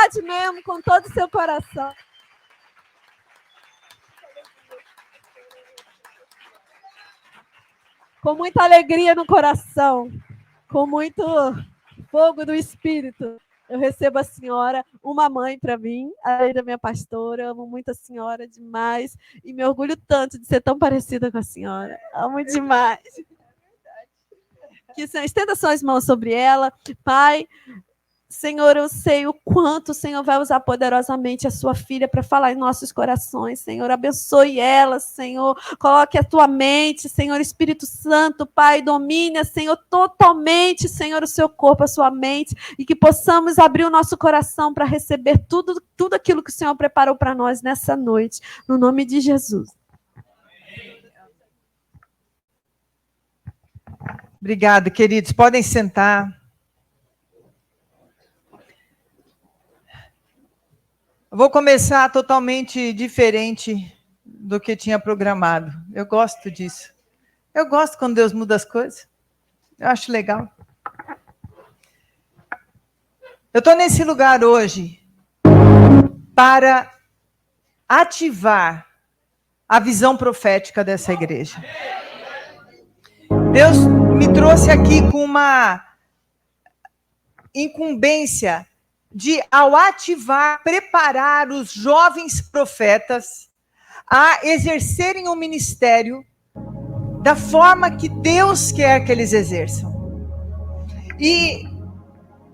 verdade mesmo, com todo o seu coração. Com muita alegria no coração, com muito fogo do Espírito, eu recebo a senhora, uma mãe para mim, além da minha pastora. Eu amo muito a senhora demais e me orgulho tanto de ser tão parecida com a senhora. Amo demais. Que o Senhor estenda suas mãos sobre ela, Pai. Senhor, eu sei o quanto o Senhor vai usar poderosamente a sua filha para falar em nossos corações. Senhor, abençoe ela, Senhor. Coloque a tua mente, Senhor, Espírito Santo, Pai, domine, Senhor, totalmente, Senhor, o seu corpo, a sua mente, e que possamos abrir o nosso coração para receber tudo aquilo que o Senhor preparou para nós nessa noite. No nome de Jesus. Obrigada, queridos. Podem sentar. Vou começar totalmente diferente do que tinha programado. Eu gosto disso. Eu gosto quando Deus muda as coisas. Eu acho legal. Eu estou nesse lugar hoje para ativar a visão profética dessa igreja. Deus me trouxe aqui com uma incumbência de, ao ativar, preparar os jovens profetas a exercerem o ministério da forma que Deus quer que eles exerçam. E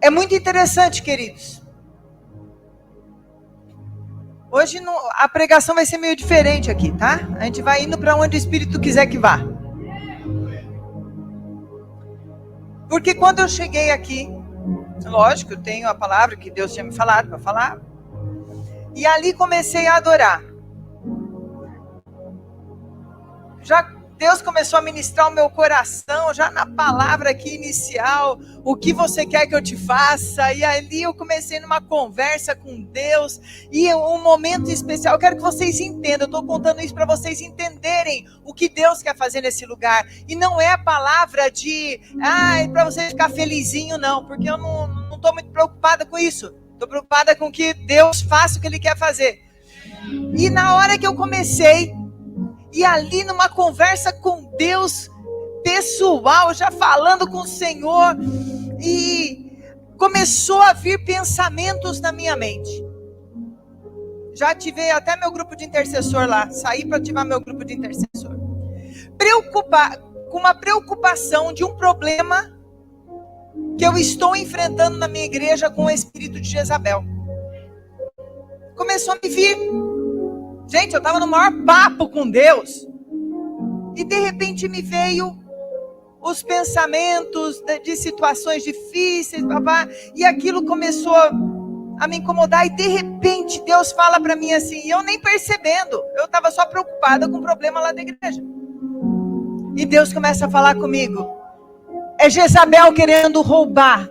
é muito interessante, queridos. Hoje a pregação vai ser meio diferente aqui, tá? A gente vai indo para onde o Espírito quiser que vá. Porque quando eu cheguei aqui, lógico, eu tenho a palavra que Deus tinha me falado para falar. E ali comecei a adorar. Já Deus começou a ministrar o meu coração, já na palavra aqui inicial, o que você quer que eu te faça. E ali eu comecei numa conversa com Deus. E um momento especial, eu quero que vocês entendam, eu estou contando isso para vocês entenderem o que Deus quer fazer nesse lugar. E não é a palavra de, para você ficar felizinho, não, porque eu não estou muito preocupada com isso. Estou preocupada com que Deus faça o que Ele quer fazer. E na hora que eu comecei, e ali numa conversa com Deus, pessoal, já falando com o Senhor, e começou a vir pensamentos na minha mente. Já ativei até meu grupo de intercessor lá, saí para ativar meu grupo de intercessor. Com uma preocupação de um problema que eu estou enfrentando na minha igreja com o espírito de Jezabel. Começou a me vir. Gente, eu estava no maior papo com Deus. E de repente me veio os pensamentos de situações difíceis, papá, e aquilo começou a me incomodar. E de repente Deus fala para mim assim, e eu nem percebendo, eu estava só preocupada com o problema lá da igreja. E Deus começa a falar comigo. É Jezabel querendo roubar.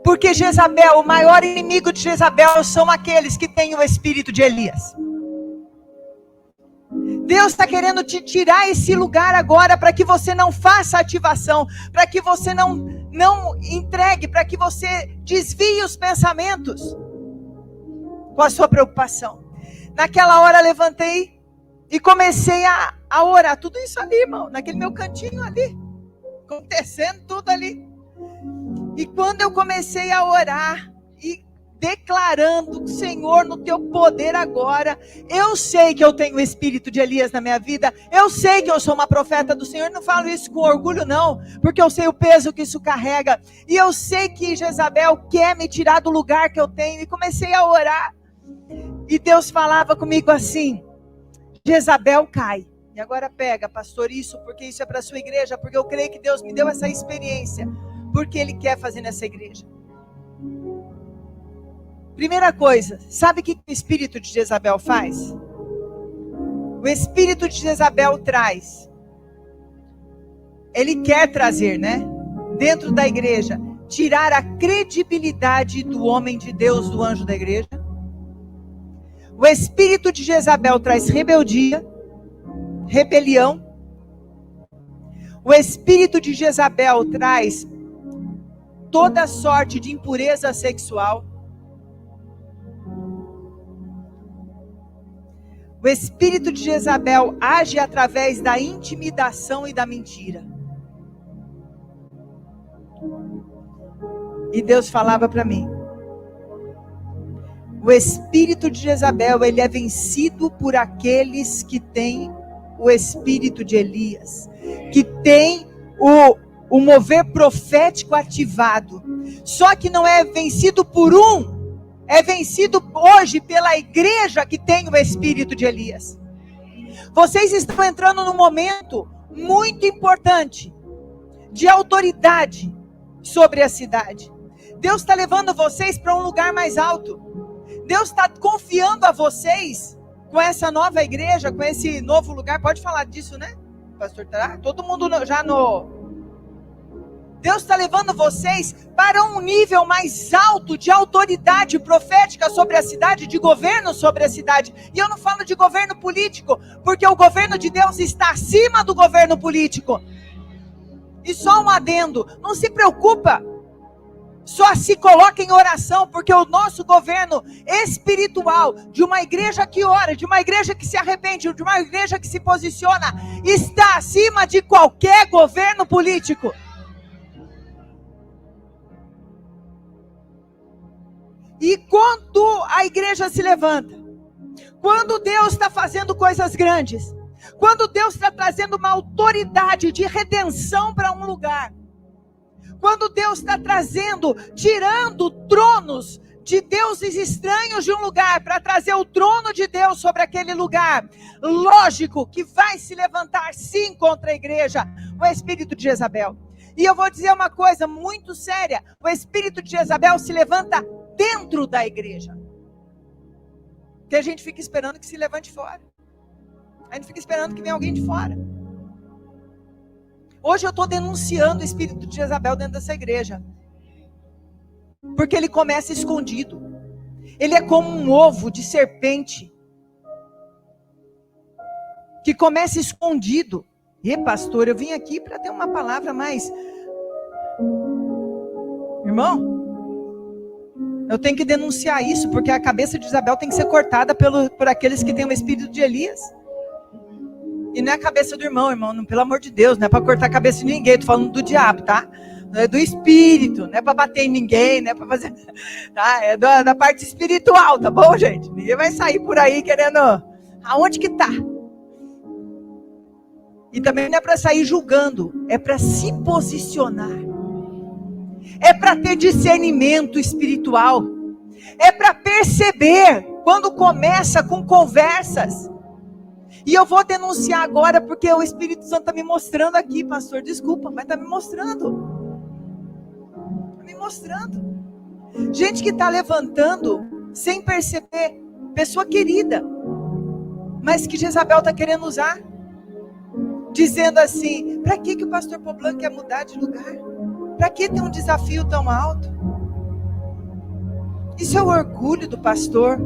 Porque Jezabel, o maior inimigo de Jezabel são aqueles que têm o espírito de Elias. Deus está querendo te tirar esse lugar agora para que você não faça ativação, para que você não entregue, para que você desvie os pensamentos com a sua preocupação. Naquela hora levantei e comecei a orar. Tudo isso ali, irmão, naquele meu cantinho ali, acontecendo tudo ali. E quando eu comecei a orar e declarando, Senhor, no teu poder agora, eu sei que eu tenho o espírito de Elias na minha vida, eu sei que eu sou uma profeta do Senhor, não falo isso com orgulho não, porque eu sei o peso que isso carrega, e eu sei que Jezabel quer me tirar do lugar que eu tenho, e comecei a orar, e Deus falava comigo assim, Jezabel cai. E agora pega, pastor, isso, porque isso é para a sua igreja, porque eu creio que Deus me deu essa experiência, porque Ele quer fazer nessa igreja. Primeira coisa, sabe o que o espírito de Jezabel faz? O espírito de Jezabel traz. Ele quer trazer, dentro da igreja, tirar a credibilidade do homem de Deus, do anjo da igreja. O espírito de Jezabel traz rebeldia, rebelião. O espírito de Jezabel traz toda sorte de impureza sexual. O espírito de Jezabel age através da intimidação e da mentira. E Deus falava para mim: o espírito de Jezabel, ele é vencido por aqueles que têm o espírito de Elias, que tem o mover profético ativado. Só que não é vencido por um, é vencido hoje pela igreja que tem o espírito de Elias. Vocês estão entrando num momento muito importante de autoridade sobre a cidade. Deus está levando vocês para um lugar mais alto. Deus está confiando a vocês com essa nova igreja, com esse novo lugar. Pode falar disso, né, pastor? Tá? Todo mundo já no... Deus está levando vocês para um nível mais alto de autoridade profética sobre a cidade, de governo sobre a cidade. E eu não falo de governo político, porque o governo de Deus está acima do governo político. E só um adendo, não se preocupa, só se coloca em oração, porque o nosso governo espiritual, de uma igreja que ora, de uma igreja que se arrepende, de uma igreja que se posiciona, está acima de qualquer governo político. E quando a igreja se levanta, quando Deus está fazendo coisas grandes, quando Deus está trazendo uma autoridade de redenção para um lugar, quando Deus está trazendo, tirando tronos de deuses estranhos de um lugar, para trazer o trono de Deus sobre aquele lugar, lógico que vai se levantar sim contra a igreja, o espírito de Jezabel. E eu vou dizer uma coisa muito séria, o espírito de Jezabel se levanta dentro da igreja, que a gente fica esperando que se levante fora, a gente fica esperando que venha alguém de fora. Hoje eu estou denunciando o espírito de Jezabel dentro dessa igreja, porque ele começa escondido, ele é como um ovo de serpente, que começa escondido. E pastor, eu vim aqui para ter uma palavra mais... Irmão, eu tenho que denunciar isso, porque a cabeça de Jezabel tem que ser cortada por aqueles que têm o espírito de Elias. E não é a cabeça do irmão, não, pelo amor de Deus, não é para cortar a cabeça de ninguém, estou falando do diabo, tá? Não é do espírito, não é para bater em ninguém, não é para fazer... Tá? É da parte espiritual, tá bom, gente? Ninguém vai sair por aí querendo... Aonde que tá? E também não é para sair julgando, é para se posicionar. É para ter discernimento espiritual. É para perceber quando começa com conversas. E eu vou denunciar agora, porque o Espírito Santo está me mostrando aqui, pastor. Desculpa, mas está me mostrando. Está me mostrando. Gente que está levantando sem perceber. Pessoa querida. Mas que Jezabel está querendo usar. Dizendo assim, para que o pastor Poblan quer mudar de lugar? Para que ter um desafio tão alto? Isso é o orgulho do pastor.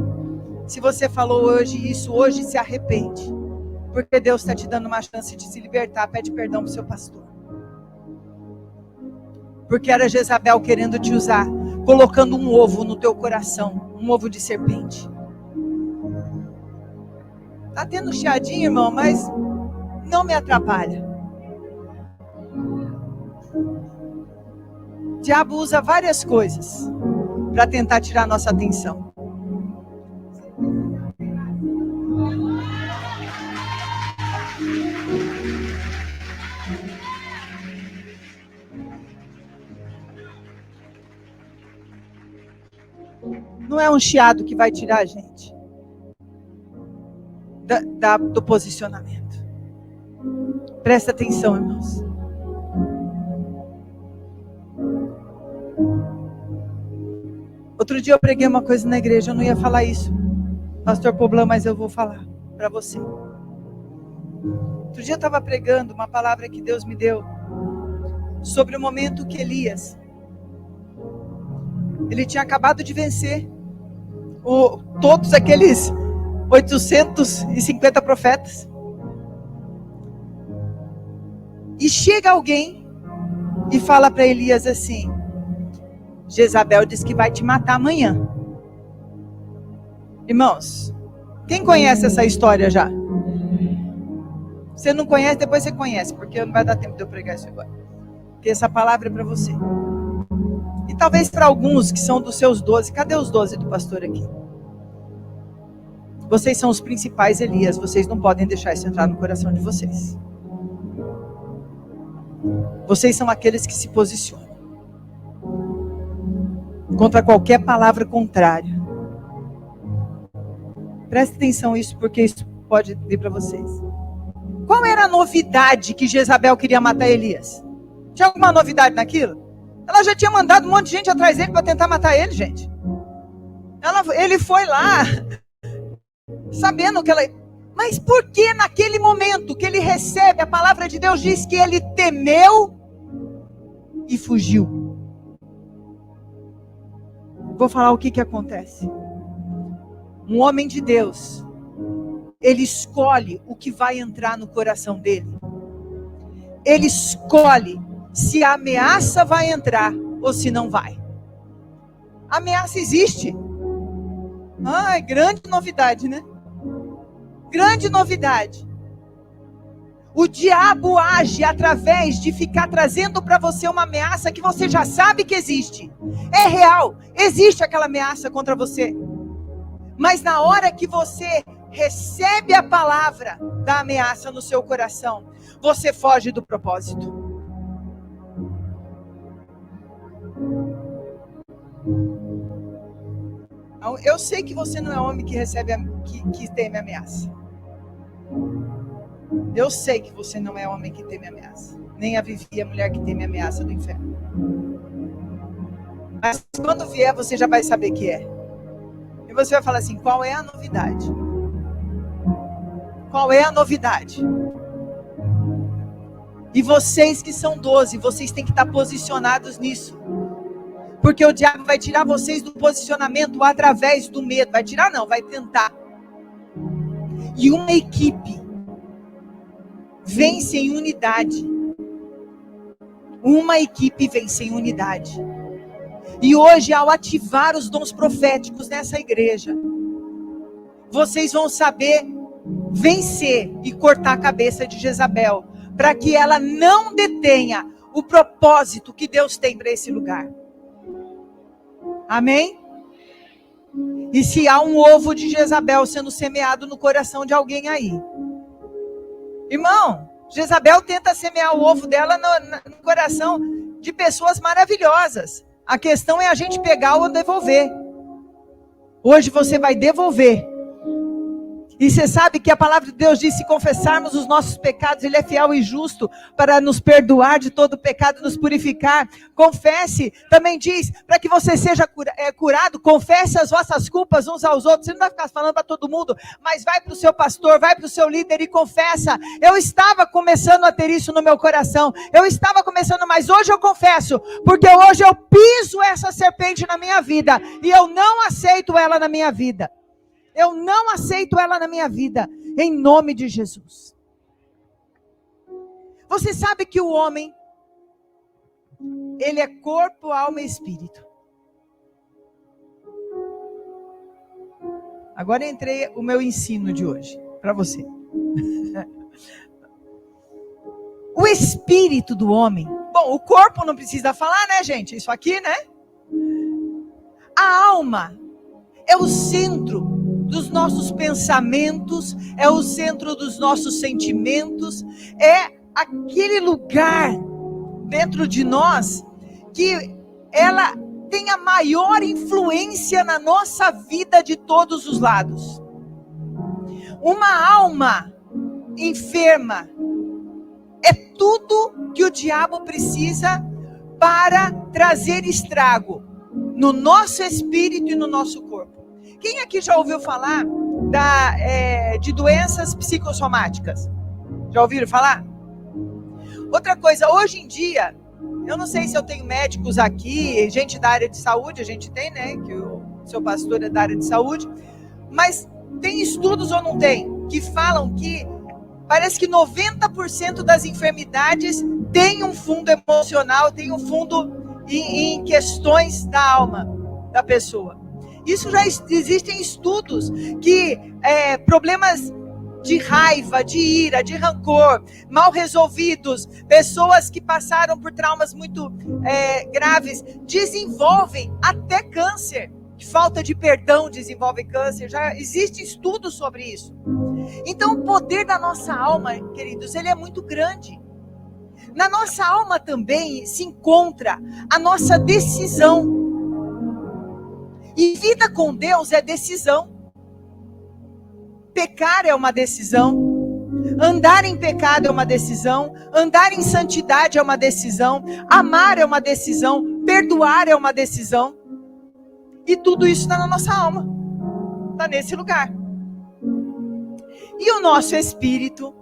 Se você falou hoje isso, hoje se arrepende. Porque Deus está te dando uma chance de se libertar. Pede perdão para o seu pastor. Porque era Jezabel querendo te usar, colocando um ovo no teu coração, um ovo de serpente. Tá tendo chiadinho, irmão, mas não me atrapalha. O diabo usa várias coisas para tentar tirar nossa atenção. Não é um chiado que vai tirar a gente do posicionamento. Presta atenção, irmãos. Outro dia eu preguei uma coisa na igreja, eu não ia falar isso, pastor Poblan, mas eu vou falar para você. Outro dia eu estava pregando uma palavra que Deus me deu sobre o momento que Elias, ele tinha acabado de vencer todos aqueles 850 profetas. E chega alguém e fala para Elias assim: Jezabel diz que vai te matar amanhã. Irmãos, Quem conhece essa história já? Você não conhece, depois você conhece, porque não vai dar tempo de eu pregar isso agora. Porque essa palavra é para você. E talvez para alguns que são dos seus 12. Cadê os 12 do pastor aqui? Vocês são os principais Elias. Vocês não podem deixar isso entrar no coração de vocês. Vocês são aqueles que se posicionam contra qualquer palavra contrária. Preste atenção nisso, porque isso pode vir para vocês. Qual era a novidade que Jezabel queria matar Elias? Tinha alguma novidade naquilo? Ela já tinha mandado um monte de gente atrás dele para tentar matar ele, gente. Ele foi lá, sabendo que ela... Mas por que naquele momento que ele recebe, a palavra de Deus diz que ele temeu e fugiu? Vou falar o que acontece. Um homem de Deus, ele escolhe o que vai entrar no coração dele. Ele escolhe se a ameaça vai entrar ou se não vai. A ameaça existe. Ai, grande novidade, né? Grande novidade. O diabo age através de ficar trazendo para você uma ameaça que você já sabe que existe. É real, existe aquela ameaça contra você. Mas na hora que você recebe a palavra da ameaça no seu coração, você foge do propósito. Eu sei que você não é homem que recebe, que teme ameaça. Eu sei que você não é homem que teme ameaça. Nem a Vivi, a mulher que teme ameaça do inferno. Mas quando vier, você já vai saber que é. E você vai falar assim, qual é a novidade? Qual é a novidade? E vocês que são 12, vocês têm que estar posicionados nisso. Porque o diabo vai tirar vocês do posicionamento através do medo. Vai tirar não, vai tentar. E uma equipe vence em unidade. Uma equipe vence em unidade. E hoje, ao ativar os dons proféticos nessa igreja, vocês vão saber vencer e cortar a cabeça de Jezabel, para que ela não detenha o propósito que Deus tem para esse lugar. Amém? E se há um ovo de Jezabel sendo semeado no coração de alguém aí, irmão, Jezabel tenta semear o ovo dela no coração de pessoas maravilhosas. A questão é a gente pegar ou devolver. Hoje você vai devolver. E você sabe que a palavra de Deus diz, se confessarmos os nossos pecados, Ele é fiel e justo para nos perdoar de todo pecado, nos purificar. Confesse, também diz, para que você seja curado, confesse as vossas culpas uns aos outros. Você não vai ficar falando para todo mundo, mas vai para o seu pastor, vai para o seu líder e confessa. Eu estava começando a ter isso no meu coração, mas hoje eu confesso, porque hoje eu piso essa serpente na minha vida, e eu não aceito ela na minha vida. Eu não aceito ela na minha vida, em nome de Jesus. Você sabe que o homem, ele é corpo, alma e espírito. Agora entrei o meu ensino de hoje, para você. O espírito do homem, bom, o corpo não precisa falar, né, gente? Isso aqui, né? A alma é o centro dos nossos pensamentos, é o centro dos nossos sentimentos, é aquele lugar dentro de nós que ela tem a maior influência na nossa vida de todos os lados. Uma alma enferma é tudo que o diabo precisa para trazer estrago no nosso espírito e no nosso corpo. Quem aqui já ouviu falar de doenças psicossomáticas? Já ouviram falar? Outra coisa, hoje em dia, eu não sei se eu tenho médicos aqui, gente da área de saúde, a gente tem, né? Que o seu pastor é da área de saúde. Mas tem estudos ou não tem? Que falam que parece que 90% das enfermidades tem um fundo emocional, tem um fundo em questões da alma da pessoa. Isso já existem estudos que problemas de raiva, de ira, de rancor, mal resolvidos, pessoas que passaram por traumas muito graves, desenvolvem até câncer. Falta de perdão desenvolve câncer. Já existe estudo sobre isso. Então o poder da nossa alma, queridos, ele é muito grande. Na nossa alma também se encontra a nossa decisão. E vida com Deus é decisão. Pecar é uma decisão. Andar em pecado é uma decisão. Andar em santidade é uma decisão. Amar é uma decisão. Perdoar é uma decisão. E tudo isso está na nossa alma. Está nesse lugar. E o nosso espírito?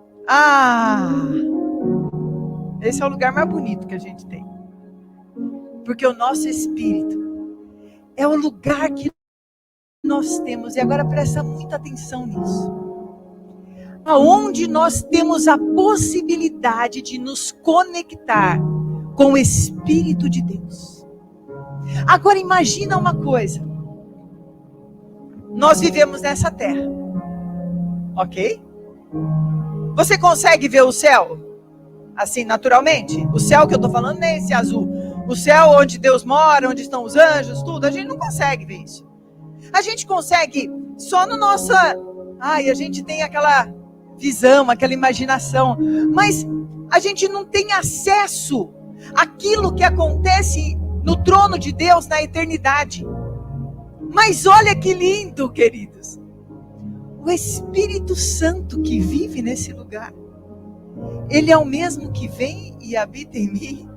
Esse é o lugar mais bonito que a gente tem. Porque o nosso espírito é o lugar que nós temos. E agora presta muita atenção nisso. Aonde nós temos a possibilidade de nos conectar com o Espírito de Deus. Agora imagina uma coisa. Nós vivemos nessa terra. Ok? Você consegue ver o céu? Assim, naturalmente? O céu que eu estou falando não é esse azul. O céu onde Deus mora, onde estão os anjos, tudo. A gente não consegue ver isso. A gente consegue só no nosso... a gente tem aquela visão, aquela imaginação. Mas a gente não tem acesso àquilo que acontece no trono de Deus na eternidade. Mas olha que lindo, queridos. O Espírito Santo que vive nesse lugar. Ele é o mesmo que vem e habita em mim.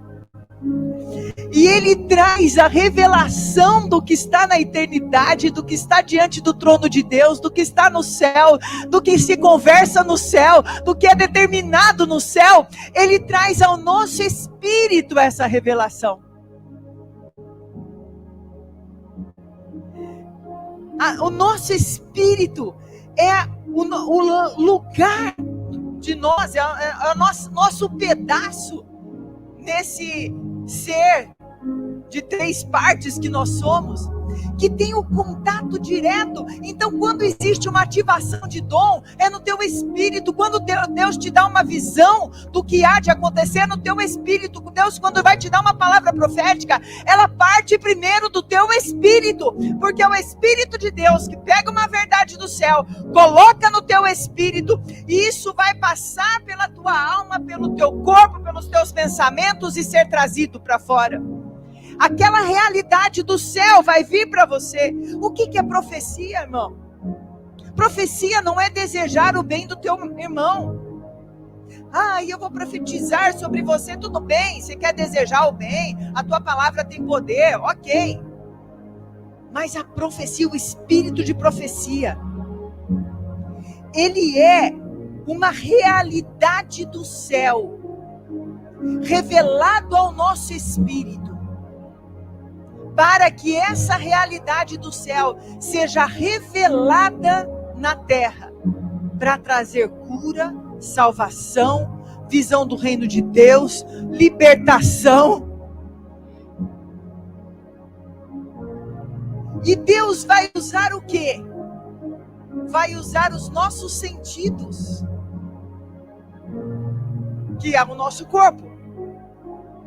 E ele traz a revelação do que está na eternidade, do que está diante do trono de Deus, do que está no céu, do que se conversa no céu, do que é determinado no céu. Ele traz ao nosso espírito essa revelação. O nosso espírito é o lugar de nós, é o nosso pedaço nesse ser de 3 partes que nós somos, que tem o contato direto. Então quando existe uma ativação de dom, é no teu espírito. Quando Deus te dá uma visão do que há de acontecer, é no teu espírito. Deus, quando vai te dar uma palavra profética, ela parte primeiro do teu espírito, porque é o Espírito de Deus que pega uma verdade do céu, coloca no teu espírito, e isso vai passar pela tua alma, pelo teu corpo, pelos teus pensamentos e ser trazido para fora. Aquela realidade do céu vai vir para você. O que é profecia, irmão? Profecia não é desejar o bem do teu irmão. Eu vou profetizar sobre você, tudo bem. Você quer desejar o bem, a tua palavra tem poder, ok. Mas a profecia, o espírito de profecia, ele é uma realidade do céu, revelado ao nosso espírito. Para que essa realidade do céu seja revelada na terra, para trazer cura, salvação, visão do reino de Deus, libertação. E Deus vai usar o quê? Vai usar os nossos sentidos, que é o nosso corpo,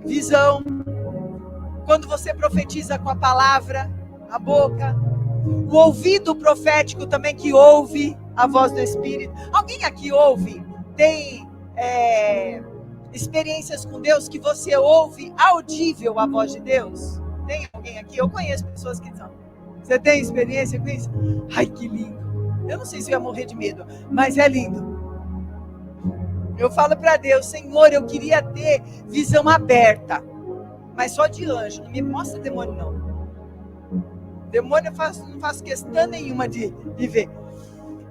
visão. Quando você profetiza com a palavra, a boca, o ouvido profético também que ouve a voz do Espírito. Alguém aqui ouve? Tem experiências com Deus que você ouve audível a voz de Deus? Tem alguém aqui? Eu conheço pessoas que são. Você tem experiência com isso? Ai, que lindo. Eu não sei se eu ia morrer de medo, mas é lindo. Eu falo para Deus, Senhor, eu queria ter visão aberta. Mas só de anjo, não me mostra demônio não. Demônio eu não faço questão nenhuma de ver.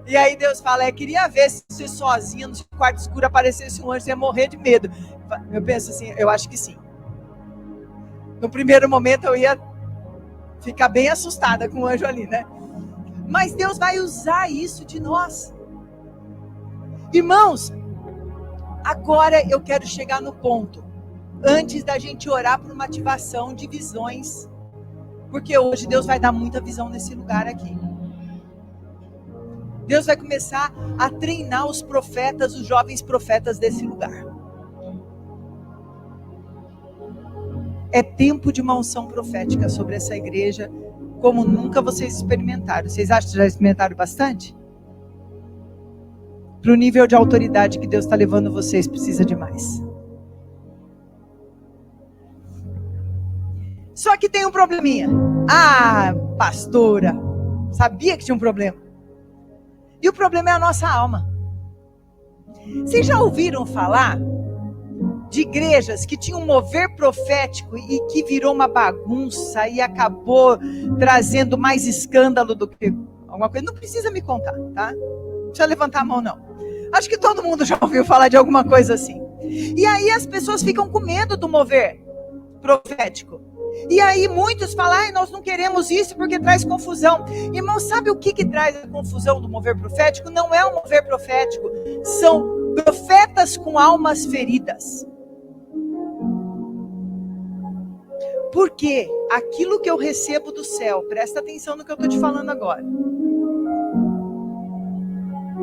E aí Deus fala, queria ver se você sozinha no quarto escuro aparecesse um anjo, você ia morrer de medo. Eu penso assim, eu acho que sim. No primeiro momento eu ia ficar bem assustada com o anjo ali, né? Mas Deus vai usar isso de nós. Irmãos, agora eu quero chegar no ponto. Antes da gente orar por uma ativação de visões Porque hoje Deus vai dar muita visão nesse lugar aqui. Deus vai começar a treinar os profetas, os jovens profetas desse lugar. É tempo de uma unção profética sobre essa igreja, como nunca vocês experimentaram. Vocês acham que já experimentaram bastante? Para o nível de autoridade que Deus está levando vocês, precisa de mais. Só que tem um probleminha. Ah, pastora, sabia que tinha um problema. E o problema é a nossa alma. Vocês já ouviram falar de igrejas que tinham um mover profético e que virou uma bagunça e acabou trazendo mais escândalo do que alguma coisa? Não precisa me contar, tá? Não precisa levantar a mão, não. Acho que todo mundo já ouviu falar de alguma coisa assim. E aí as pessoas ficam com medo do mover profético. E aí muitos falam, nós não queremos isso porque traz confusão. Irmão, sabe o que traz a confusão do mover profético? Não é um mover profético, são profetas com almas feridas. Porque aquilo que eu recebo do céu, presta atenção no que eu estou te falando agora,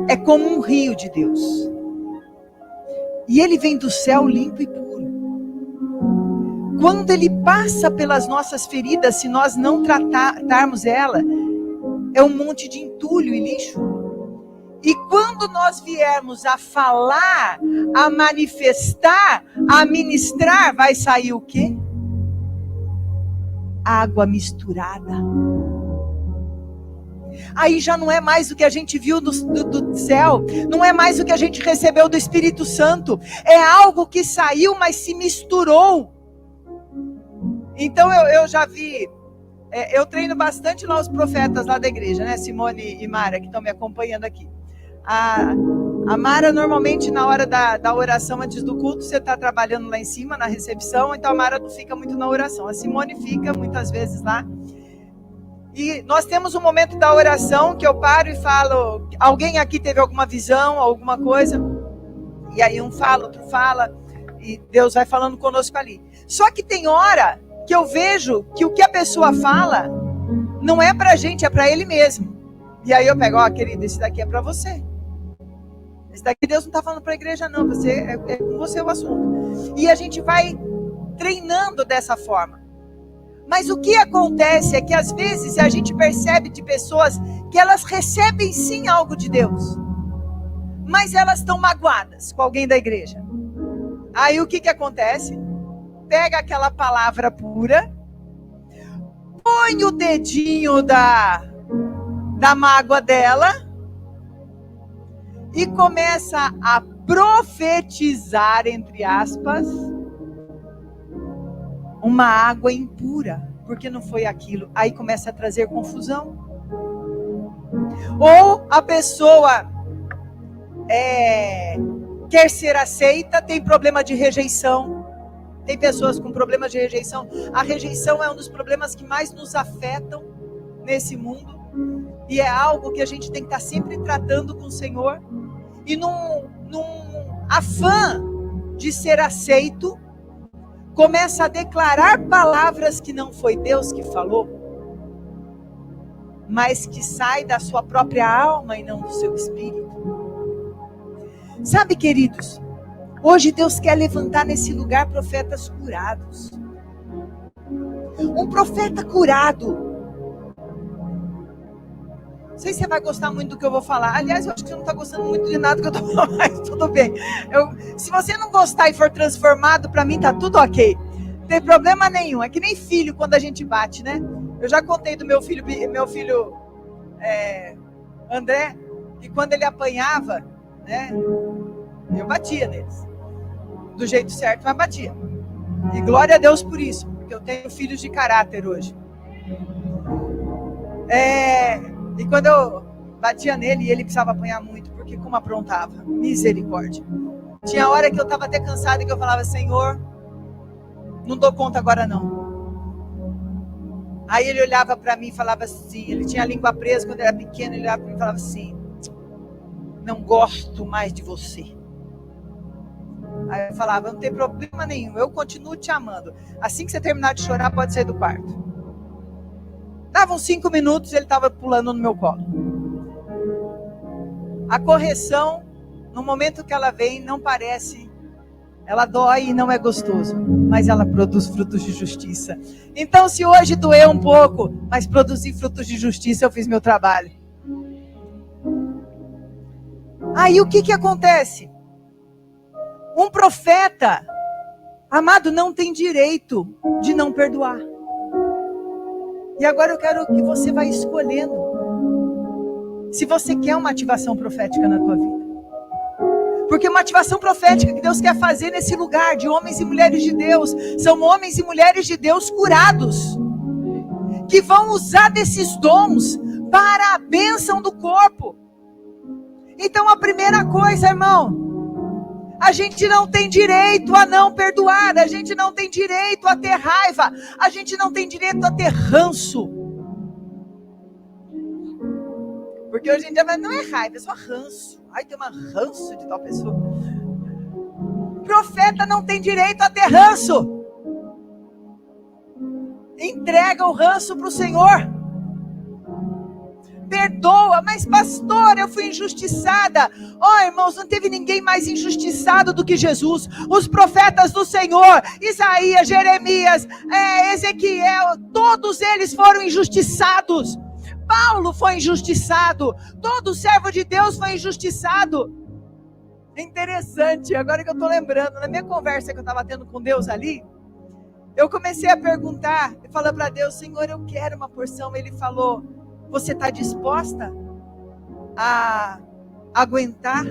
é como um rio de Deus. E ele vem do céu limpo e puro. Quando ele passa pelas nossas feridas, se nós não tratarmos ela, é um monte de entulho e lixo. E quando nós viermos a falar, a manifestar, a ministrar, vai sair o quê? Água misturada. Aí já não é mais o que a gente viu do céu, não é mais o que a gente recebeu do Espírito Santo, é algo que saiu, mas se misturou. Então eu já vi, eu treino bastante lá os profetas lá da igreja, né? Simone e Mara, que estão me acompanhando aqui. A Mara, normalmente na hora da oração antes do culto, você está trabalhando lá em cima na recepção, então a Mara não fica muito na oração. A Simone fica muitas vezes lá. E nós temos um momento da oração que eu paro e falo, alguém aqui teve alguma visão, alguma coisa? E aí um fala, outro fala, e Deus vai falando conosco ali. Só que tem hora que eu vejo que o que a pessoa fala não é pra gente, é pra ele mesmo. E aí eu pego, querido, esse daqui é pra você. Esse daqui Deus não tá falando pra igreja não, você, é com você o assunto. E a gente vai treinando dessa forma. Mas o que acontece é que às vezes a gente percebe de pessoas que elas recebem sim algo de Deus, mas elas estão magoadas com alguém da igreja. Aí o que acontece? Pega aquela palavra pura, põe o dedinho da mágoa dela e começa a profetizar, entre aspas, uma água impura, porque não foi aquilo. Aí começa a trazer confusão. Ou a pessoa quer ser aceita, tem problema de rejeição. Tem pessoas com problemas de rejeição. A rejeição é um dos problemas que mais nos afetam nesse mundo. E é algo que a gente tem que estar sempre tratando com o Senhor. E num afã de ser aceito, começa a declarar palavras que não foi Deus que falou, mas que sai da sua própria alma e não do seu espírito. Sabe, queridos, hoje Deus quer levantar nesse lugar profetas curados. Um profeta curado. Não sei se você vai gostar muito do que eu vou falar. Aliás, eu acho que você não está gostando muito de nada que eu estou falando, mas tudo bem. Se você não gostar e for transformado, para mim está tudo ok. Não tem problema nenhum. É que nem filho quando a gente bate, né? Eu já contei do meu filho André, que quando ele apanhava, né, eu batia neles. Do jeito certo, mas batia. E glória a Deus por isso, porque eu tenho filhos de caráter hoje. E quando eu batia nele, ele precisava apanhar muito, porque como aprontava, misericórdia. Tinha hora que eu estava até cansada e que eu falava, Senhor, não dou conta agora não. Aí ele olhava para mim e falava assim, ele tinha a língua presa quando era pequeno, ele olhava para mim e falava assim, não gosto mais de você. Aí eu falava, não tem problema nenhum, eu continuo te amando. Assim que você terminar de chorar, pode sair do quarto. Dava uns 5 minutos, ele estava pulando no meu colo. A correção, no momento que ela vem, não parece, ela dói e não é gostoso, mas ela produz frutos de justiça. Então, se hoje doeu um pouco, mas produzir frutos de justiça, eu fiz meu trabalho. Aí o que acontece? Um profeta, amado, não tem direito de não perdoar. E agora eu quero que você vá escolhendo se você quer uma ativação profética na tua vida. Porque uma ativação profética que Deus quer fazer nesse lugar de homens e mulheres de Deus, são homens e mulheres de Deus curados, que vão usar desses dons para a bênção do corpo. Então a primeira coisa, irmão, a gente não tem direito a não perdoar, a gente não tem direito a ter raiva, a gente não tem direito a ter ranço. Porque hoje em dia não é raiva, é só ranço. Ai, tem uma ranço de tal pessoa. Profeta não tem direito a ter ranço. Entrega o ranço para o Senhor. Perdoa, mas pastor, eu fui injustiçada. Irmãos, não teve ninguém mais injustiçado do que Jesus. Os profetas do Senhor, Isaías, Jeremias, Ezequiel, todos eles foram injustiçados. Paulo foi injustiçado. Todo servo de Deus foi injustiçado. É interessante, agora que eu estou lembrando, na minha conversa que eu estava tendo com Deus ali, eu comecei a perguntar, falando para Deus, Senhor, eu quero uma porção. Ele falou, você está disposta a aguentar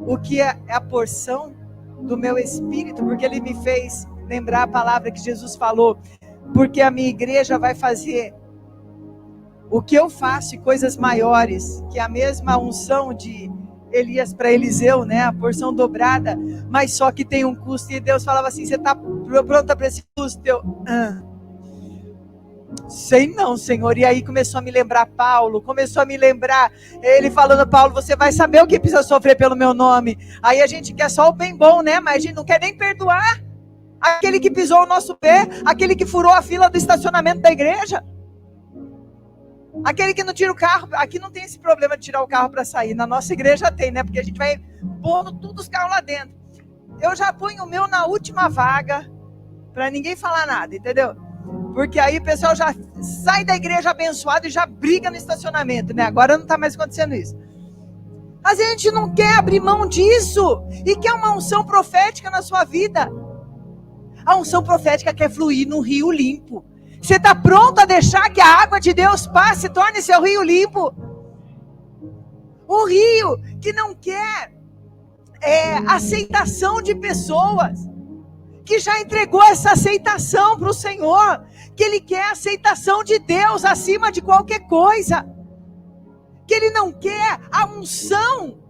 o que é a porção do meu espírito? Porque ele me fez lembrar a palavra que Jesus falou, porque a minha igreja vai fazer o que eu faço e coisas maiores, que é a mesma unção de Elias para Eliseu, né? A porção dobrada, mas só que tem um custo. E Deus falava assim, você está pronta para esse custo? Sei não, Senhor. E aí começou a me lembrar Paulo, começou a me lembrar ele falando, Paulo, você vai saber o que precisa sofrer pelo meu nome. Aí a gente quer só o bem bom, né? Mas a gente não quer nem perdoar aquele que pisou o nosso pé, aquele que furou a fila do estacionamento da igreja, aquele que não tira o carro. Aqui não tem esse problema de tirar o carro para sair, na nossa igreja tem, né? Porque a gente vai pondo todos os carros lá dentro. Eu já ponho o meu na última vaga, para ninguém falar nada, entendeu? Porque aí o pessoal já sai da igreja abençoado e já briga no estacionamento, né? Agora não está mais acontecendo isso. Mas a gente não quer abrir mão disso e quer uma unção profética na sua vida. A unção profética quer fluir num rio limpo. Você está pronto a deixar que a água de Deus passe e torne seu rio limpo? Um rio que não quer aceitação de pessoas, que já entregou essa aceitação para o Senhor, que Ele quer a aceitação de Deus acima de qualquer coisa, que Ele não quer a unção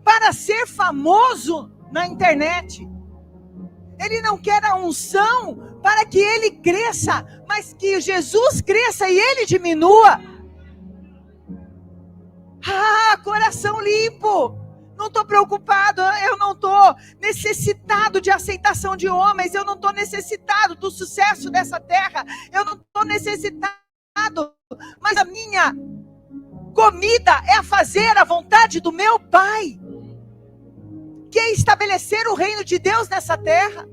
para ser famoso na internet. Ele não quer a unção para que ele cresça, mas que Jesus cresça e ele diminua. Coração limpo. Não estou preocupado, eu não estou necessitado de aceitação de homens, eu não estou necessitado do sucesso dessa terra, eu não estou necessitado, mas a minha comida é a fazer a vontade do meu Pai, que é estabelecer o reino de Deus nessa terra.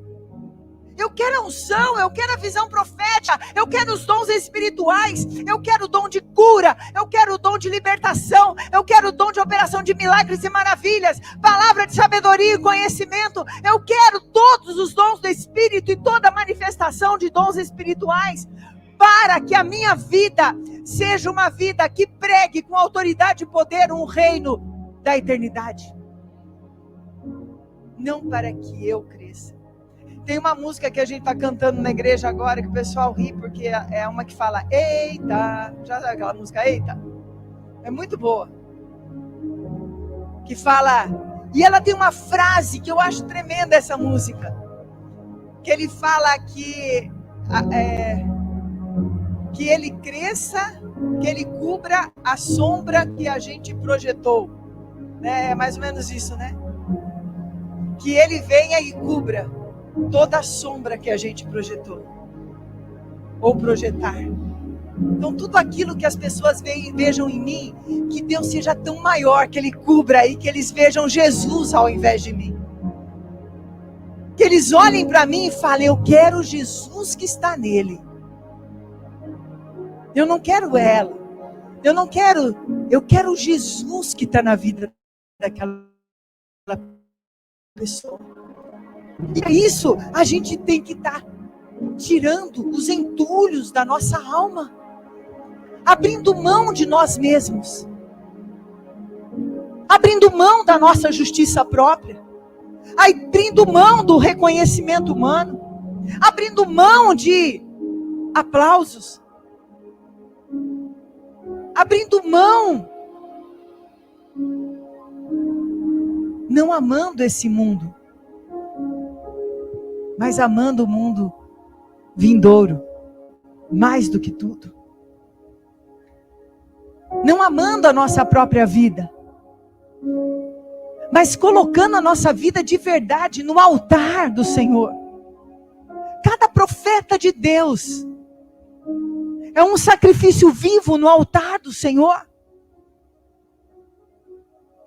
Eu quero a unção, eu quero a visão profética, eu quero os dons espirituais, eu quero o dom de cura, eu quero o dom de libertação, eu quero o dom de operação de milagres e maravilhas, palavra de sabedoria e conhecimento. Eu quero todos os dons do Espírito e toda a manifestação de dons espirituais, para que a minha vida seja uma vida que pregue com autoridade e poder um reino da eternidade. Não para que eu cresça. Tem uma música que a gente está cantando na igreja agora, que o pessoal ri, porque é uma que fala, eita, já sabe aquela música, eita? É muito boa. Que fala, e ela tem uma frase que eu acho tremenda essa música, que ele fala que ele cresça, que ele cubra a sombra que a gente projetou. É mais ou menos isso, né? Que ele venha e cubra toda a sombra que a gente projetou ou projetar. Então tudo aquilo que as pessoas vejam em mim, que Deus seja tão maior, que Ele cubra e que eles vejam Jesus ao invés de mim. Que eles olhem para mim e falem, eu quero Jesus que está nele. Eu não quero ela. Eu quero Jesus que está na vida daquela pessoa. E é isso, a gente tem que estar tirando os entulhos da nossa alma. Abrindo mão de nós mesmos. Abrindo mão da nossa justiça própria. Abrindo mão do reconhecimento humano. Abrindo mão de aplausos. Abrindo mão. Não amando esse mundo. Mas amando o mundo vindouro. Mais do que tudo. Não amando a nossa própria vida. Mas colocando a nossa vida de verdade no altar do Senhor. Cada profeta de Deus é um sacrifício vivo no altar do Senhor.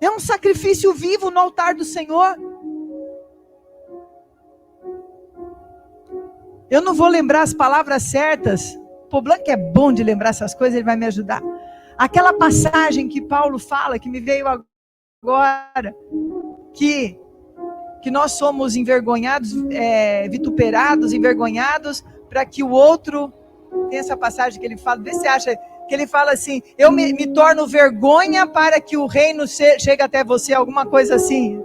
É um sacrifício vivo no altar do Senhor. Eu não vou lembrar as palavras certas. O Blanco é bom de lembrar essas coisas, ele vai me ajudar. Aquela passagem que Paulo fala, que me veio agora, que nós somos envergonhados, vituperados, envergonhados, para que o outro, tem essa passagem que ele fala, vê se você acha, que ele fala assim, eu me torno vergonha para que o reino chegue até você, alguma coisa assim.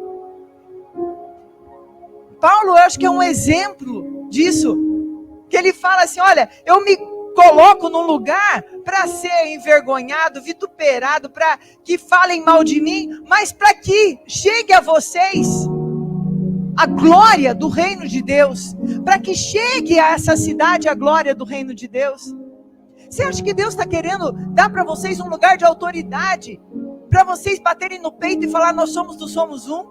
Paulo, eu acho que é um exemplo disso, que ele fala assim, olha, eu me coloco num lugar para ser envergonhado, vituperado, para que falem mal de mim, mas para que chegue a vocês a glória do reino de Deus, para que chegue a essa cidade a glória do reino de Deus. Você acha que Deus está querendo dar para vocês um lugar de autoridade, para vocês baterem no peito e falar, nós somos um?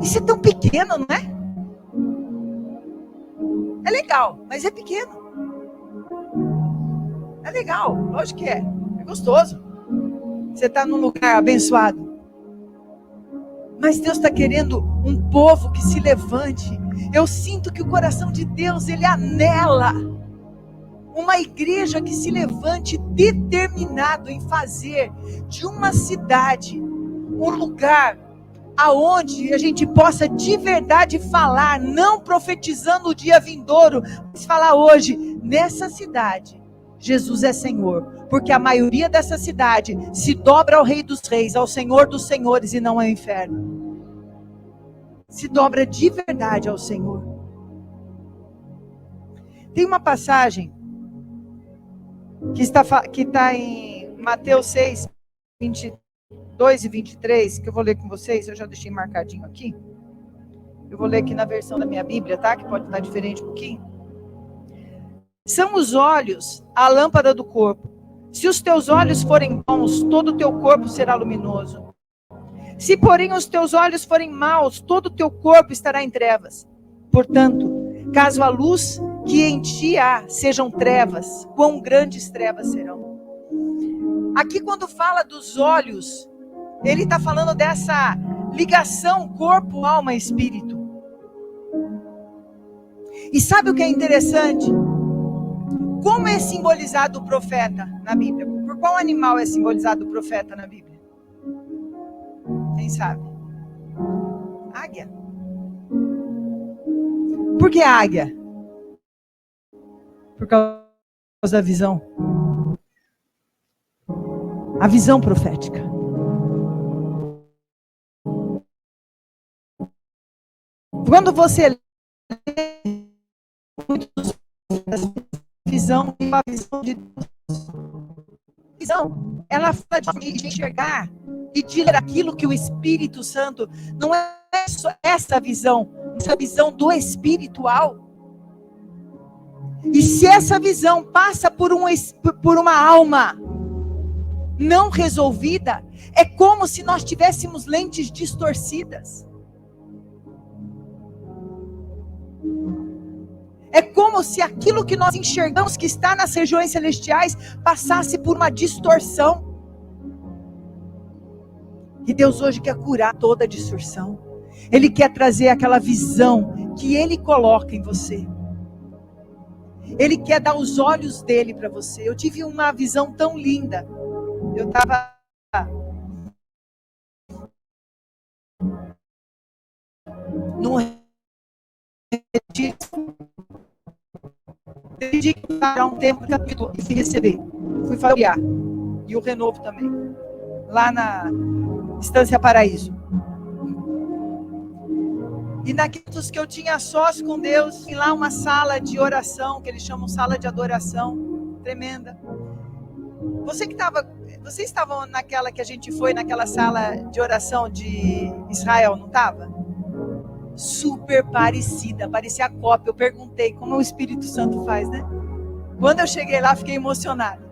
Isso é tão pequeno, não é? É legal, mas é pequeno. É legal, lógico que é. É gostoso. Você está num lugar abençoado. Mas Deus está querendo um povo que se levante. Eu sinto que o coração de Deus, ele anela uma igreja que se levante determinado em fazer de uma cidade um lugar aonde a gente possa de verdade falar, não profetizando o dia vindouro, mas falar hoje, nessa cidade, Jesus é Senhor, porque a maioria dessa cidade se dobra ao Rei dos Reis, ao Senhor dos Senhores e não ao inferno. Se dobra de verdade ao Senhor. Tem uma passagem que está em Mateus 6, 22 e 23, que eu vou ler com vocês, eu já deixei marcadinho aqui. Eu vou ler aqui na versão da minha Bíblia, tá? Que pode estar diferente um pouquinho. São os olhos a lâmpada do corpo. Se os teus olhos forem bons, todo o teu corpo será luminoso. Se, porém, os teus olhos forem maus, todo o teu corpo estará em trevas. Portanto, caso a luz que em ti há sejam trevas, quão grandes trevas serão. Aqui, quando fala dos olhos, ele está falando dessa ligação corpo, alma e espírito. E sabe o que é interessante? Como é simbolizado o profeta na Bíblia? Por qual animal é simbolizado o profeta na Bíblia? Quem sabe? Águia. Por que águia? Por causa da visão. A visão profética. Quando você lê muitos visão, uma visão de Deus. Visão, ela fala de enxergar e de ler aquilo que o Espírito Santo, não é só essa visão do espiritual. E se essa visão passa por uma alma não resolvida, é como se nós tivéssemos lentes distorcidas. É como se aquilo que nós enxergamos que está nas regiões celestiais passasse por uma distorção. E Deus hoje quer curar toda a distorção. Ele quer trazer aquela visão que Ele coloca em você. Ele quer dar os olhos dele para você. Eu tive uma visão tão linda. Eu estava num retiro, decidi parar um tempo e fui receber. Fui familiar. E o renovo também. Lá na Estância Paraíso. E naqueles que eu tinha sós com Deus, e lá uma sala de oração, que eles chamam sala de adoração, tremenda. Vocês estavam naquela que a gente foi, naquela sala de oração de Israel, não estava? Super parecida, parecia a cópia. Eu perguntei como o Espírito Santo faz, né? Quando eu cheguei lá, fiquei emocionada.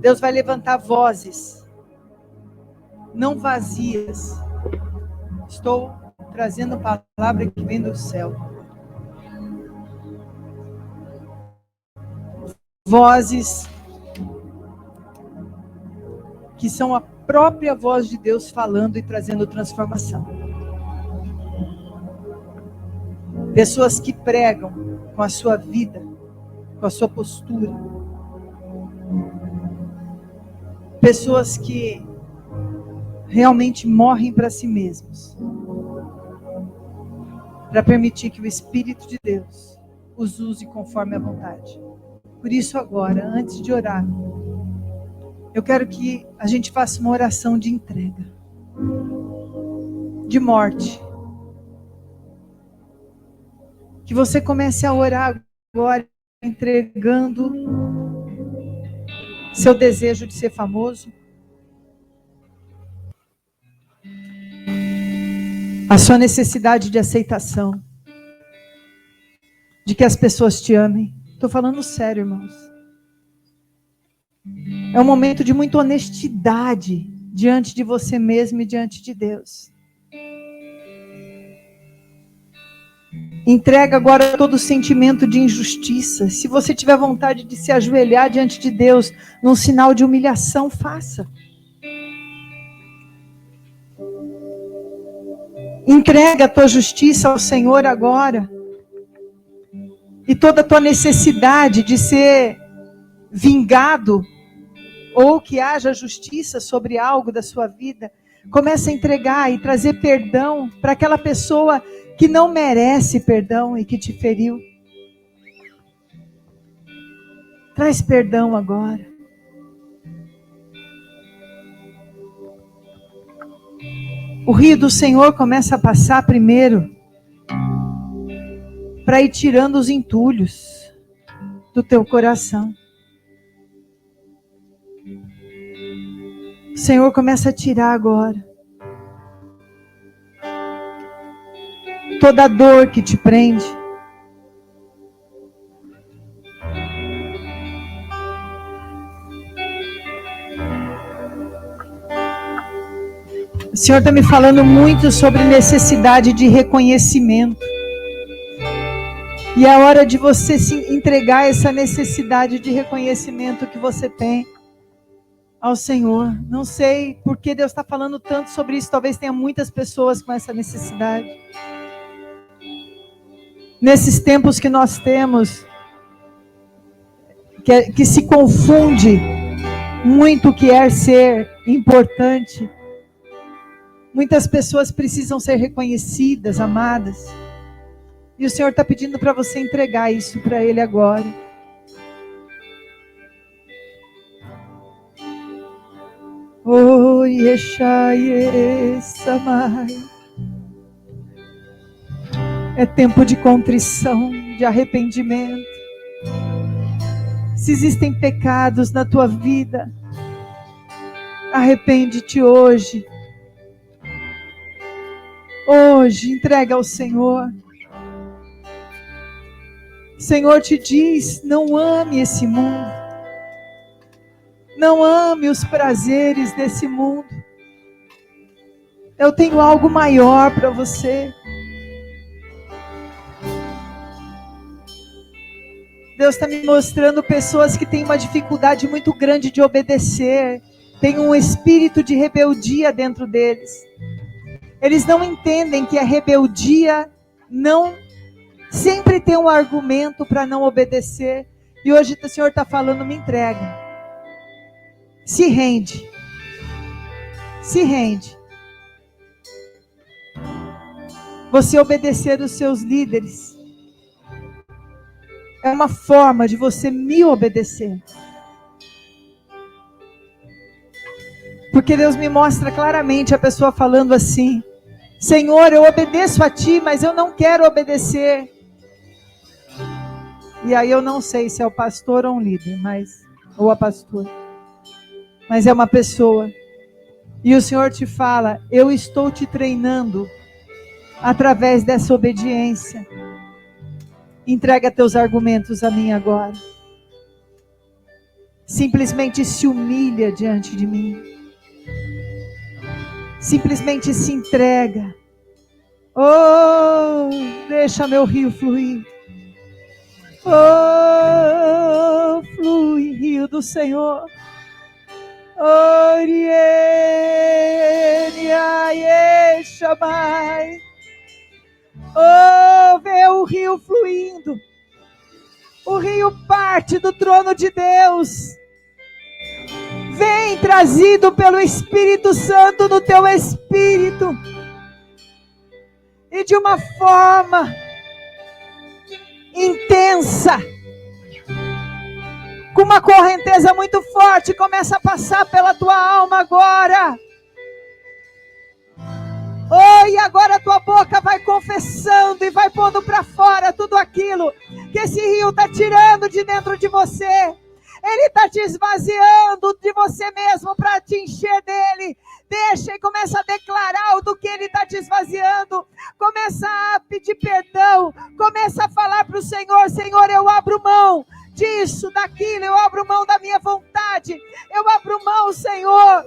Deus vai levantar vozes, não vazias. Estou trazendo a palavra que vem do céu. Vozes que são a própria voz de Deus falando e trazendo transformação. Pessoas que pregam com a sua vida, com a sua postura. Pessoas que realmente morrem para si mesmos, para permitir que o Espírito de Deus os use conforme a vontade. Por isso agora, antes de orar, eu quero que a gente faça uma oração de entrega, de morte. Que você comece a orar agora, entregando seu desejo de ser famoso, a sua necessidade de aceitação, de que as pessoas te amem. Estou falando sério, irmãos. É um momento de muita honestidade diante de você mesmo e diante de Deus. Entrega agora todo o sentimento de injustiça. Se você tiver vontade de se ajoelhar diante de Deus, num sinal de humilhação, faça. Entrega a tua justiça ao Senhor agora. E toda a tua necessidade de ser vingado, ou que haja justiça sobre algo da sua vida, começa a entregar e trazer perdão para aquela pessoa que não merece perdão e que te feriu. Traz perdão agora. O rio do Senhor começa a passar primeiro, para ir tirando os entulhos do teu coração. O Senhor começa a tirar agora toda a dor que te prende. O Senhor está me falando muito sobre necessidade de reconhecimento. E é hora de você se entregar essa necessidade de reconhecimento que você tem ao Senhor. Não sei por que Deus está falando tanto sobre isso. Talvez tenha muitas pessoas com essa necessidade. Nesses tempos que nós temos, que se confunde muito o que é ser importante. Muitas pessoas precisam ser reconhecidas, amadas. E o Senhor está pedindo para você entregar isso para Ele agora. Oh, Yeshai Samai. É tempo de contrição, de arrependimento. Se existem pecados na tua vida, arrepende-te hoje. Hoje, entrega ao Senhor. O Senhor te diz, não ame esse mundo. Não ame os prazeres desse mundo. Eu tenho algo maior para você. Deus está me mostrando pessoas que têm uma dificuldade muito grande de obedecer. Tem um espírito de rebeldia dentro deles. Eles não entendem que a rebeldia não sempre tem um argumento para não obedecer. E hoje o Senhor está falando, me entrega. Se rende. Se rende. Você obedecer os seus líderes é uma forma de você me obedecer. Porque Deus me mostra claramente a pessoa falando assim, Senhor, eu obedeço a Ti, mas eu não quero obedecer. E aí eu não sei se é o pastor ou um líder, ou a pastora. Mas é uma pessoa. E o Senhor te fala, eu estou te treinando através dessa obediência. Entrega teus argumentos a mim agora. simplesmente se humilha diante de mim. Simplesmente se entrega. Oh, deixa meu rio fluir. Oh, flui, rio do Senhor. Chamai. Oh, vê o rio fluindo. O rio parte do trono de Deus. Vem trazido pelo Espírito Santo no teu espírito. E de uma forma intensa, com uma correnteza muito forte, começa a passar pela tua alma agora. Oh, e agora a tua boca vai confessando e vai pondo para fora tudo aquilo que esse rio está tirando de dentro de você. Ele está te esvaziando de você mesmo para te encher dele. Deixa e começa a declarar do que ele está te esvaziando. Começa a pedir perdão. Começa a falar para o Senhor: Senhor, eu abro mão disso, daquilo. Eu abro mão da minha vontade. Eu abro mão, Senhor,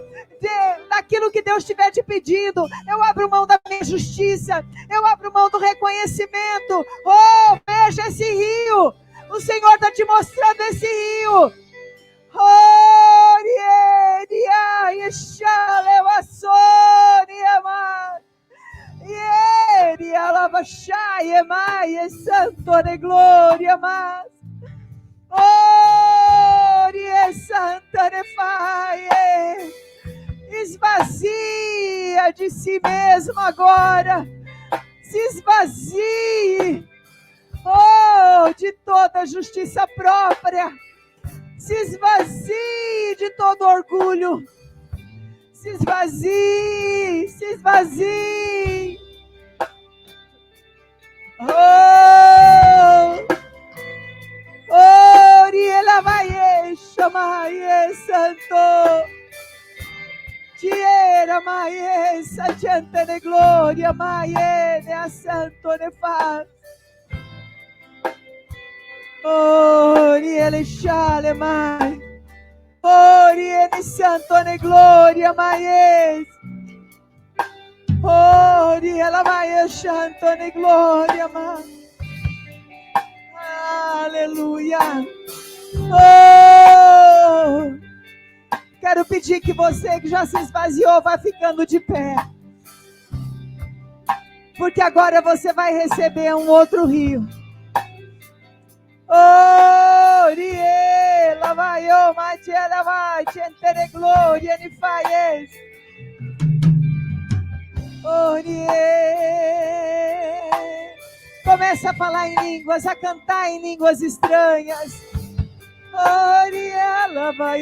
daquilo que Deus estiver te pedindo. Eu abro mão da minha justiça. Eu abro mão do reconhecimento. Oh, veja esse rio. O Senhor está te mostrando esse rio. Santo de glória, mas Santa de Faie. Esvazia de si mesmo agora. Se esvazie, de toda justiça própria. Se esvazie de todo orgulho. Se esvazie, se esvazie. Ela vai chamar Santo. Tiera mai sadiante de glória, mai ne santo de paz. Ele chale mai. Ele santo de glória, mai ela vai santo de glória, mai. Aleluia. Quero pedir que você que já se esvaziou vá ficando de pé. Porque agora você vai receber um outro rio. Ela vai, ela vai, entere glória, ne faz. Começa a falar em línguas, a cantar em línguas estranhas. Ela vai,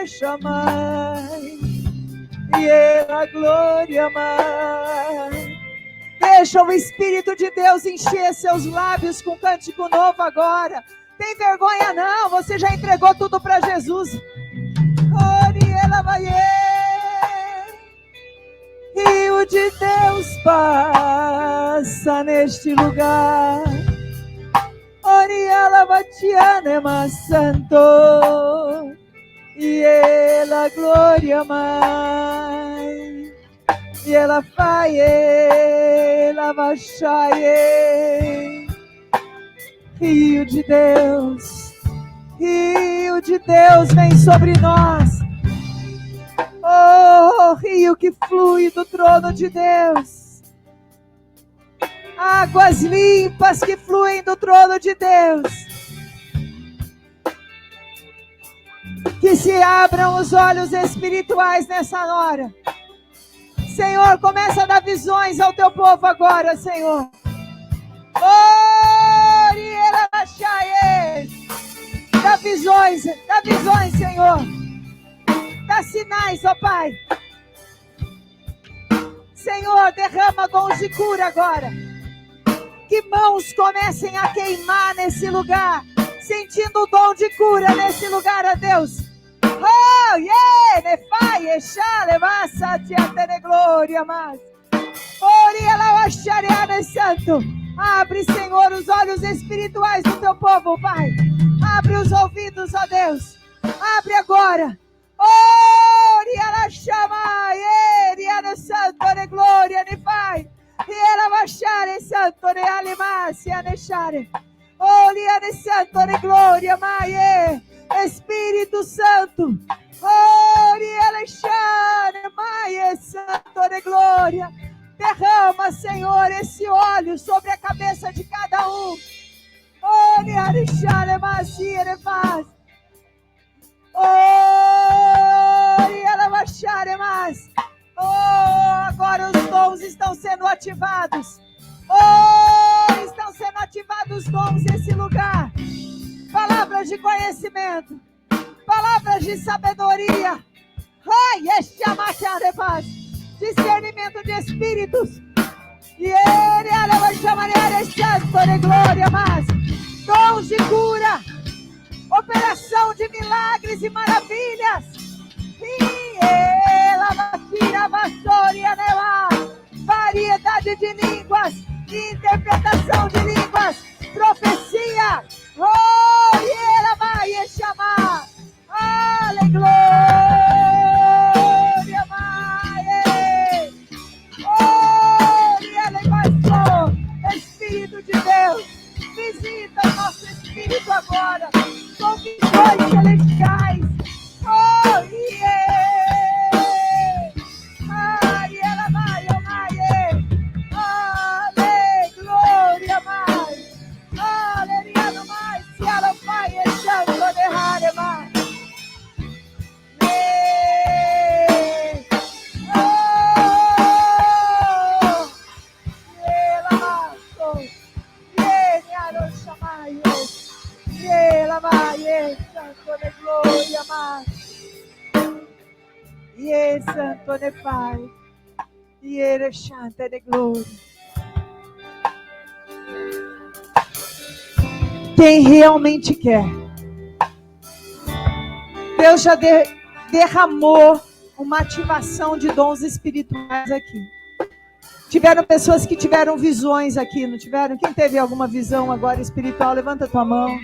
chamai, e ela glória mais. Deixa o Espírito de Deus encher seus lábios com cântico novo agora. Tem vergonha não, você já entregou tudo para Jesus. Ela vai, Rio de Deus passa neste lugar. Ela batiane mas santo. E ela glória mais. E ela faz, ela baixaie. Rio de Deus vem sobre nós. Oh, rio que flui do trono de Deus. Águas limpas que fluem do trono de Deus. Que se abram os olhos espirituais nessa hora. Senhor, começa a dar visões ao teu povo agora, Senhor. Dá visões, Senhor. Dá sinais, ó Pai. Senhor, derrama dons de cura agora. Que mãos comecem a queimar nesse lugar, sentindo o dom de cura nesse lugar, ó Deus. Oh, yeah, ne fai, chale, massa, diante de glória, mas. Ela santo. Abre, Senhor, os olhos espirituais do teu povo, Pai. Abre os ouvidos, ó Deus. Abre agora. Oh, ela chama, ela santo de glória de Pai. E ela vai achar santo de alimácia, deixare. Oh, ela santo de glória, Mãe. Espírito Santo. Oh, ela chama, Mãe, santo de glória. Derrama, Senhor, esse óleo sobre a cabeça de cada um. Oh, ela chama, macia de paz. Oh, ela vai achar mais. Oh, agora os dons estão sendo ativados. Oh, estão sendo ativados os dons nesse lugar. Palavras de conhecimento, palavras de sabedoria. Ai, discernimento de espíritos. E ele vai chamar ele santo de glória, mas dons de cura, operação de milagres e maravilhas. E ela vai tirar a vassoura e a variedade de línguas, interpretação de línguas, profecia. Oh, e ela vai chamar. Aleluia, mãe. Oh, e ela passou. Espírito de Deus, visita o nosso espírito agora, com visões celestiais. Oh, yeah. Ai, ela vai, oh, mãe. Aleluia, mãe. Aleluia, mãe. Se ela vai, echando de rare, mãe. Ela vai, santo de glória, mãe. E santo de Pai. E ele chanta de glória. Quem realmente quer. Deus já derramou uma ativação de dons espirituais aqui. Tiveram pessoas que tiveram visões aqui, não tiveram? Quem teve alguma visão agora espiritual, levanta a tua mão.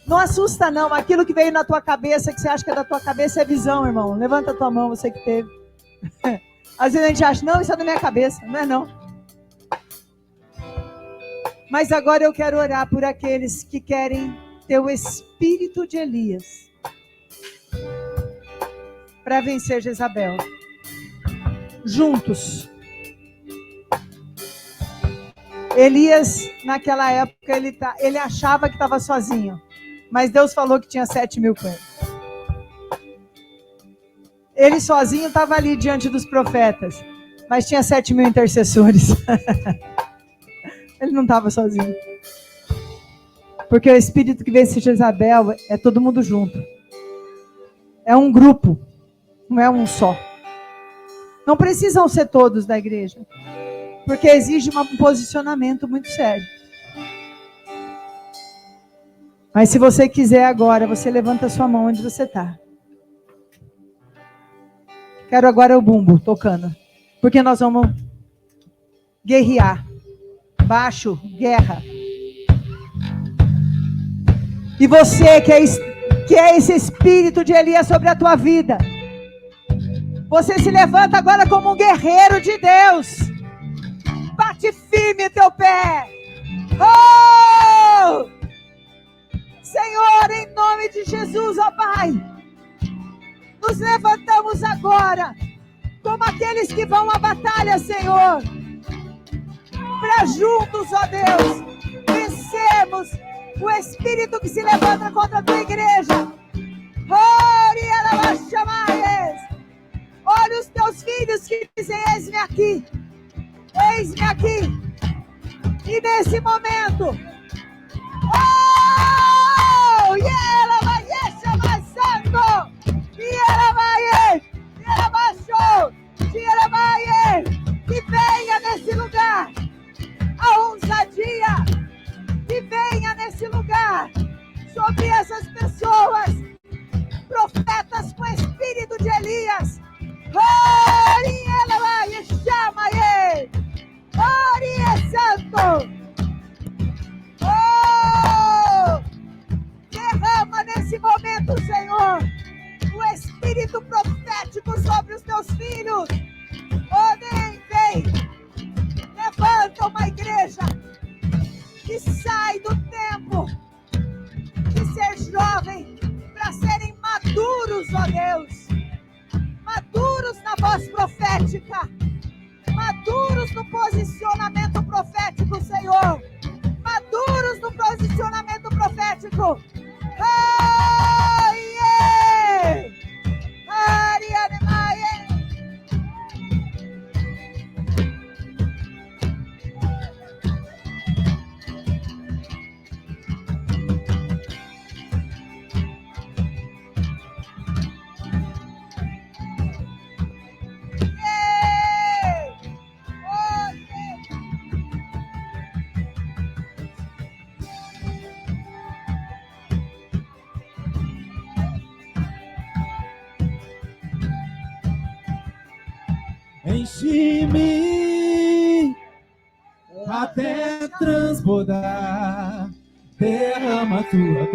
Não assusta não, aquilo que veio na tua cabeça, que você acha que é da tua cabeça, é visão, irmão. Levanta a tua mão, você que teve. Às vezes a gente acha, não, isso é da minha cabeça. Não é não. Mas agora eu quero orar por aqueles que querem ter o espírito de Elias para vencer Jezabel. Juntos. Elias, naquela época, ele achava que estava sozinho. Mas Deus falou que tinha 7.000 com ele. Ele sozinho estava ali diante dos profetas. Mas tinha 7.000 intercessores. Ele não estava sozinho. Porque o espírito que vence Jezabel é todo mundo junto. É um grupo. Não é um só. Não precisam ser todos da igreja. Porque exige um posicionamento muito sério. Mas se você quiser agora, você levanta a sua mão onde você está. Quero agora o bumbo tocando. Porque nós vamos guerrear. Baixo, guerra. E você que é esse espírito de Elias sobre a tua vida. Você se levanta agora como um guerreiro de Deus. Bate firme teu pé. Oh! Senhor, em nome de Jesus, ó Pai, nos levantamos agora como aqueles que vão à batalha, Senhor, para juntos, ó Deus, vencermos o espírito que se levanta contra a tua igreja. Olha os teus filhos que dizem, eis-me aqui, eis-me aqui, e nesse momento, e ela vai chamar santo, e ela baixou, e ela vai, que venha nesse lugar a ousadia, que venha nesse lugar sobre essas pessoas, profetas com espírito de Elias. E ela vai chama ele, é santo. Ei! Levanta uma igreja que sai do tempo de ser jovem para serem maduros, ó Deus. Maduros na voz profética. Maduros no posicionamento profético, Senhor. Maduros no posicionamento profético. Enche-me até transbordar, derrama tua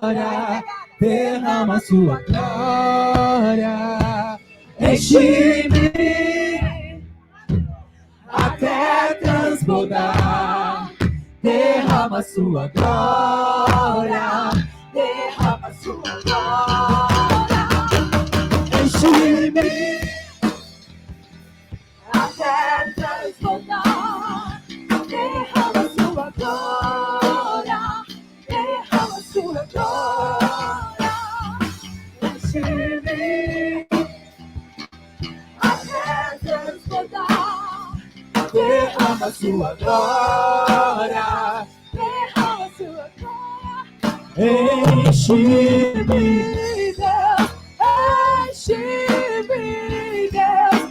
glória, derrama sua glória. Enche-me até transbordar, derrama sua glória, derrama sua glória. Enche-me até transbordar, derrama sua glória, derrama sua glória. Enche-me até transbordar, derrama sua glória, derrama sua glória. Enche-me, Deus, enche-me, Deus.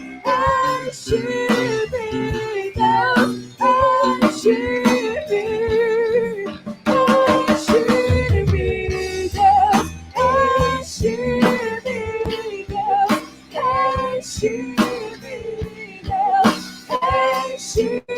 Enche-me, Deus, enche-me, enche-me, Deus, enche-me, Deus, enche-me, Deus, enche-me.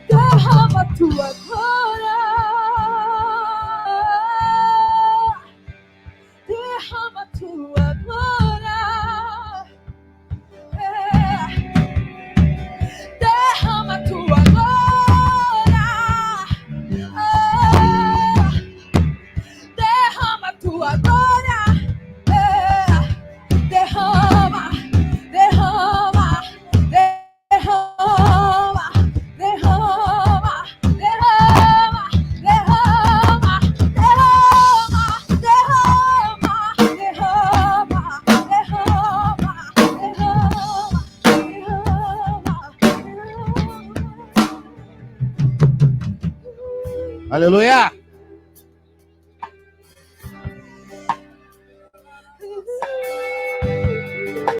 Derrama tua glória, derrama tua glória, derrama tua glória, derrama tua glória, derrama, derrama, derrama, derrama, derrama, derrama, derrama, derrama, derrama, derrama, derrama. Aleluia!